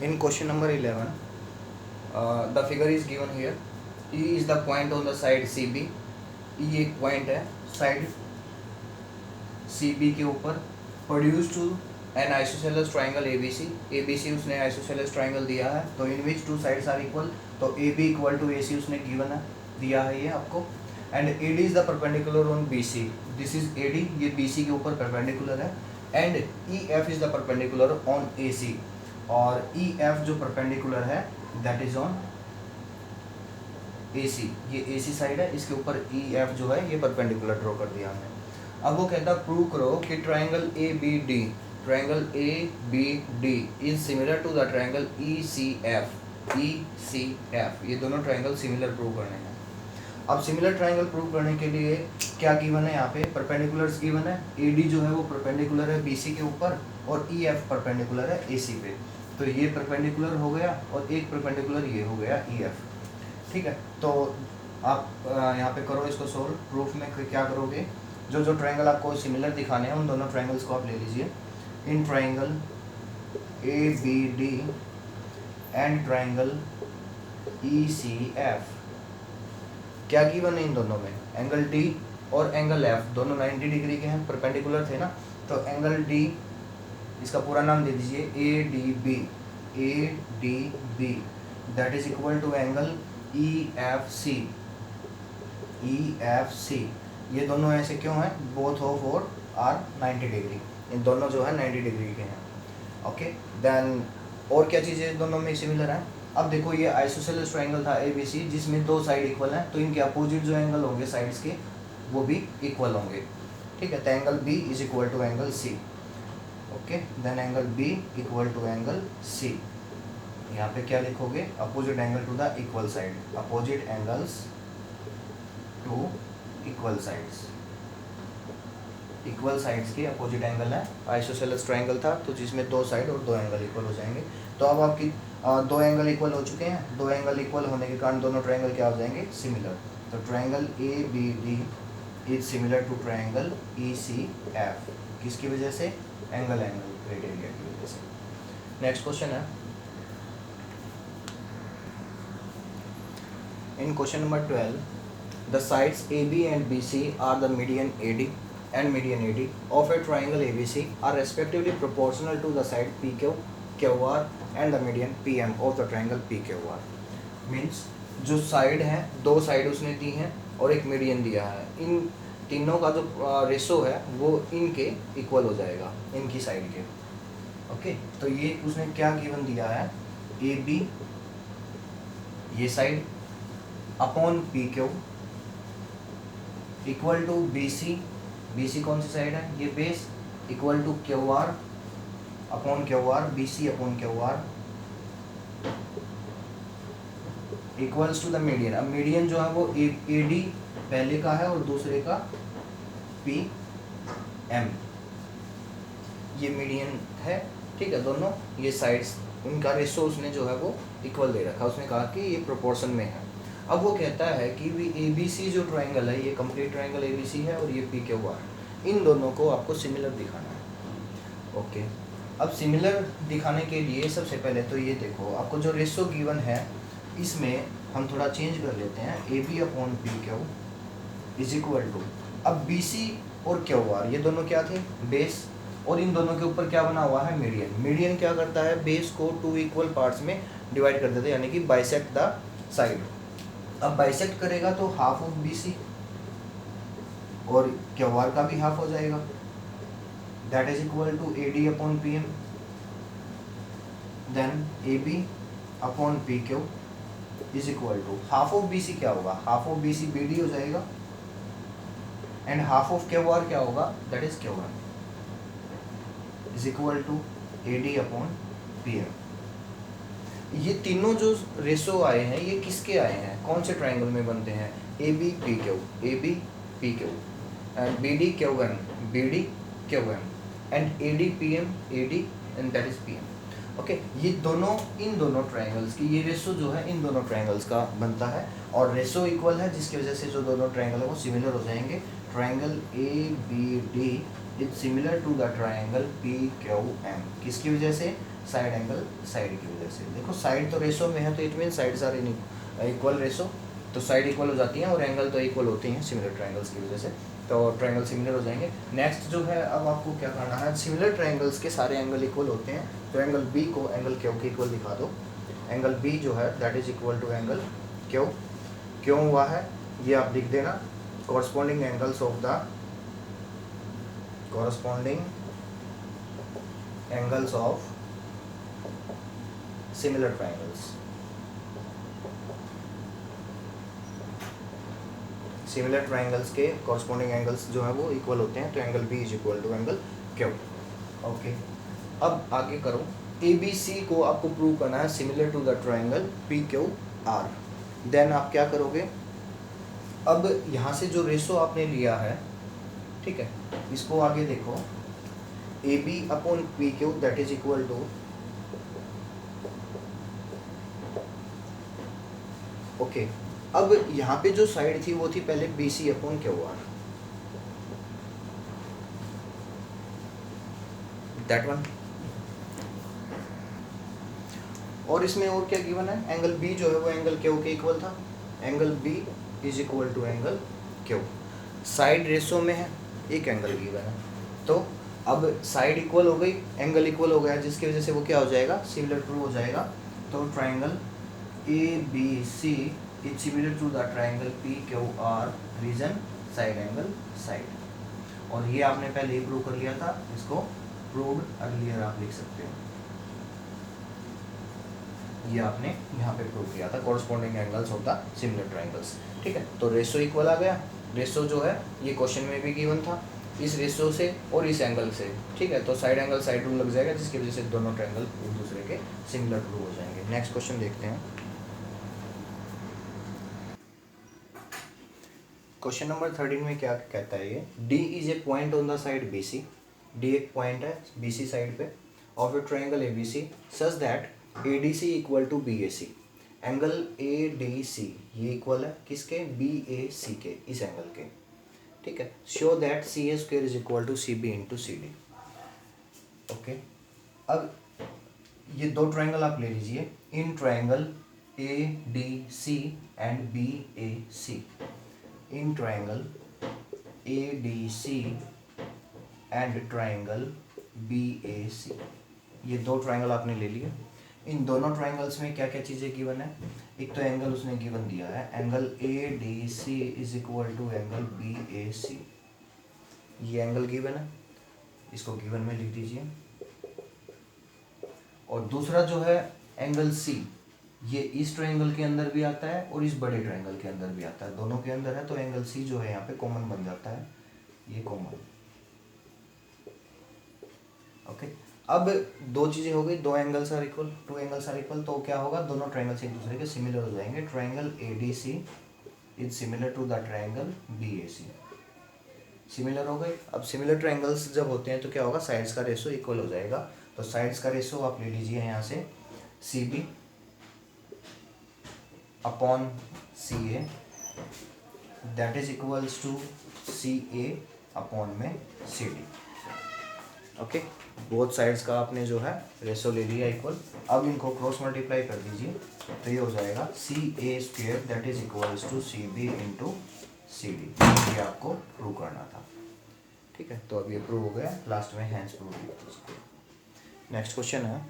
In question number 11, the figure is given here. E is the point on the side CB. E एक point है side CB के ऊपर. Produced to an isosceles triangle ABC. ABC उसने isosceles triangle दिया है, तो in which two sides are equal. तो AB equal to AC उसने given है, दिया है ये आपको. And AD is the perpendicular on BC. This is AD, ये BC के ऊपर perpendicular है. And EF is the perpendicular on AC. और EF जो perpendicular है that is on AC. ये AC साइड है, इसके ऊपर EF जो है ये परपेंडिकुलर ड्रॉ कर दिया हमने. अब वो कहता है प्रूव करो कि triangle ABD is similar to the triangle ECF. ये दोनों ट्राइंगल सिमिलर प्रूव करने हैं. अब सिमिलर ट्राइंगल प्रूव करने के लिए क्या गिवन है, यहाँ पे परपेंडिकुलर्स गिवन है. AD जो है वो परपेंडिकुलर है BC के ऊपर और EF परपेंडिकुलर है AC पे. तो ये परपेंडिकुलर हो गया और एक परपेंडिकुलर ये हो गया EF. ठीक है, तो आप यहाँ पे करो इसको सोल्व. प्रूफ में क्या करोगे, जो जो ट्रायंगल आपको सिमिलर दिखाने हैं उन दोनों ट्रायंगल्स को आप ले लीजिए. In triangle ABD and triangle ECF क्या गिवन है इन दोनों में, एंगल D और एंगल F दोनों 90 डिग्री के हैं, परपेंडिकुलर थे ना. तो एंगल D इसका पूरा नाम दे दीजिए ADB that is equal to angle EFC. ये दोनों ऐसे क्यों हैं, बोथ ऑफ और आर 90 डिग्री. इन दोनों जो है 90 डिग्री के हैं. ओके, देन और क्या चीज़ें दोनों में सिमिलर हैं. अब देखो ये आइसोसेलेस ट्रायंगल था ABC जिसमें दो साइड इक्वल हैं, तो इनके अपोजिट जो एंगल होंगे साइड्स के वो भी इक्वल होंगे. ठीक है, तो angle B is equal to angle C. Okay, then angle B equal to angle C. यहाँ पे क्या लिखोगे, opposite angle to the equal side, opposite angles to equal sides. Equal sides के अपोजिट एंगल है. आइसोसेलेस ट्रायंगल था तो जिसमें दो साइड और दो एंगल इक्वल हो जाएंगे. तो अब आपकी दो एंगल इक्वल हो चुके हैं. दो एंगल इक्वल होने के कारण दोनों ट्रायंगल क्या हो जाएंगे, सिमिलर. तो triangle ABD is similar to triangle ECF. किसकी वजह से, एंगल ग्रेड एरिया की वजह से. नेक्स्ट क्वेश्चन है. In question number 12, the sides AB and BC are the median AD and median AD of a triangle ABC are respectively proportional to the side PQ, QR and the median PM of the triangle PQR. Means जो side है, दो side उसने दी हैं और एक median दिया है. इन तीनों का जो रेशो है वो इनके इक्वल हो जाएगा, इनकी साइड के. ओके, तो ये उसने क्या गिवन दिया है, AB ये side upon PQ equal to BC कौन सी साइड है, ये base, equal to QR upon QR, BC upon QR equals to the median. अब मीडियन जो है वो AD पहले का है और दूसरे का PM. ये मीडियन है. ठीक है, दोनों ये साइड्स उनका रेशो उसने जो है वो इक्वल दे रखा. उसने कहा कि ये प्रोपोर्शन में है. अब वो कहता है कि भी ABC जो ट्रायंगल है ये कंप्लीट ट्रायंगल ABC है और ये PQR, इन दोनों को आपको सिमिलर दिखाना है. ओके, अब सिमिलर दिखाने के लिए सबसे पहले तो ये देखो, आपको जो रेशो गिवन है इसमें हम थोड़ा चेंज कर लेते हैं. AB upon PQ is equal to, अब BC और QR ये दोनों क्या थे, बेस, और इन दोनों के ऊपर क्या बना हुआ है, मीडियन. मीडियन क्या करता है, बेस को टू इक्वल पार्ट्स में डिवाइड कर देता है, यानी कि बाइसेक्ट द साइड. अब बाइसेक्ट करेगा तो हाफ ऑफ BC और QR का भी हाफ हो जाएगा, that is equal to AD upon PM. Then AB upon PQ is equal to half of BC क्या होगा, हाफ ऑफ BC BD हो जाएगा, एंड हाफ ऑफ QR क्या होगा, that is QR is equal to AD upon PM. ये तीनों जो ratio आए हैं ये किसके आए हैं, कौन से ट्रायंगल में बनते हैं, AB PQ and BD QM and AD PM and that is PM. Okay, ये दोनों इन दोनों ट्रायंगल्स की ये रेशो जो है इन दोनों ट्रायंगल्स का बनता है और रेशो इक्वल है, जिसकी वजह से जो दोनों ट्रायंगल है वो सिमिलर हो जाएंगे. Triangle ABD is similar to the triangle P Q M. किसकी वजह से? साइड एंगल साइड की वजह से। देखो साइड तो रेशो में है तो it mean sides are in equal ratio, तो साइड इक्वल हो जाती हैं और एंगल तो इक्वल होते हैं सिमिलर ट्राइंगल्स की वजह से, तो ट्राइंगल सिमिलर हो जाएंगे। नेक्स्ट जो है अब आपको क्या करना है, सिमिलर ट्राइंगल्स के सारे एंगल इक्वल होते हैं तो एंगल बी को एंगल क्यू के इक्वल दिखा दो। एंगल बी जो है that is equal to angle Q. क्यों हुआ है ये आप लिख देना, corresponding angles of the corresponding angles of similar triangles। Similar triangles के कॉरस्पॉन्डिंग एंगल्स जो है वो इक्वल होते हैं, तो angle B is equal to angle Q. Okay, अब आगे करो। ए बी सी को आपको प्रूव करना है similar to the triangle P Q R. Then आप क्या करोगे, अब यहाँ से जो रेशो आपने लिया है, ठीक है, इसको आगे देखो, A B upon P Q that is equal to, okay, अब यहाँ पे जो साइड थी वो थी पहले B C upon Q R, that one. और इसमें और क्या गिवन है, एंगल बी जो है वो एंगल क्यू के इक्वल था, angle B is equal to angle Q. Side ratio में है, एक एंगल गिवन है, तो अब साइड इक्वल हो गई, एंगल इक्वल हो गया, जिसकी वजह से वो क्या हो जाएगा, सिमिलर ट्रू हो जाएगा। तो triangle A B C is similar to the triangle P Q R, reason side angle side. और ये आपने पहले ही प्रूव कर लिया था, इसको प्रूव्ड अर्लियर आप लिख सकते हो, ये आपने यहाँ पे प्रूव किया था, corresponding angles of the similar triangles. ठीक है, तो रेशो इक्वल आ गया। रेशो जो है ये क्वेश्चन में भी गिवन था, इस रेशो से और इस एंगल से, ठीक है, तो साइड एंगल साइड रूल लग जाएगा, जिसकी वजह से दोनों ट्रायंगल एक दूसरे के सिमिलर प्रूव हो जाएंगे। नेक्स्ट क्वेश्चन देखते हैं। क्वेश्चन नंबर 13 में क्या कहता है ये, D is a point on the side BC। D एक पॉइंट है BC साइड पे of a triangle ABC such that ADC equal to BAC। Angle ADC ये इक्वल है किसके, BAC के, इस एंगल के। ठीक है, show that CA square is equal to CB into CD। Okay, अब ये दो ट्रायंगल आप ले लीजिए, in triangle ADC and BAC, in triangle ADC and triangle BAC, ये दो ट्रायंगल आपने ले लिए। इन दोनों ट्रायंगल्स में क्या क्या चीज़ें गिवन है, एक तो एंगल उसने गिवन दिया है, angle ADC is equal to angle BAC, ये एंगल गिवन है, इसको गिवन में लिख दीजिए। और दूसरा जो है एंगल C, ये इस ट्रायंगल के अंदर भी आता है और इस बड़े ट्रायंगल के अंदर भी आता है, दोनों के अंदर है, तो एंगल C जो है यहाँ पे कॉमन बन जाता है, ये कॉमन। ओके, अब दो चीज़ें हो गई, दो angles are equal, two angles are equal, तो क्या होगा, दोनों ट्रायंगल्स एक दूसरे के सिमिलर हो जाएंगे। Triangle ADC is similar to the triangle BAC, similar हो गए। अब सिमिलर ट्रायंगल्स जब होते हैं तो क्या होगा, साइड्स का रेशो इक्वल हो जाएगा। तो साइड्स का रेशो आप ले लीजिए यहाँ से CB upon CA that is equals to CA upon में CD। ओके, बोथ साइड्स का आपने जो है रेशो ले लिया इक्वल। अब इनको क्रॉस मल्टीप्लाई कर दीजिए, तो ये हो जाएगा CA square that is equals to CB into CD। ये आपको प्रूव करना था। ठीक है, तो अब ये प्रूव हो गया, लास्ट में हैंस प्रूव किया। नेक्स्ट क्वेश्चन है